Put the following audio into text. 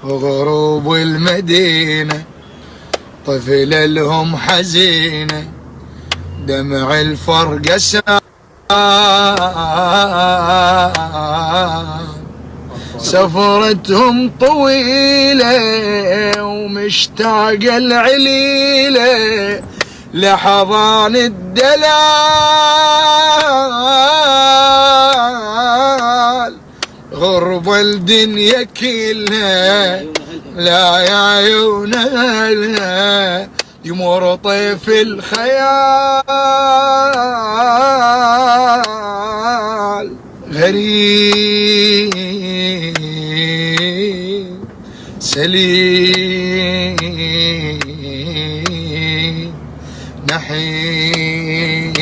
وغروب المدينة طفل لهم حزينة، دمع الفرقة سفرتهم طويلة ومشتاق العليلة لحضان الدلال. غرب الدنيا كلها لا يا عيونها يمر طيف الخيال. غريب سليم نحيب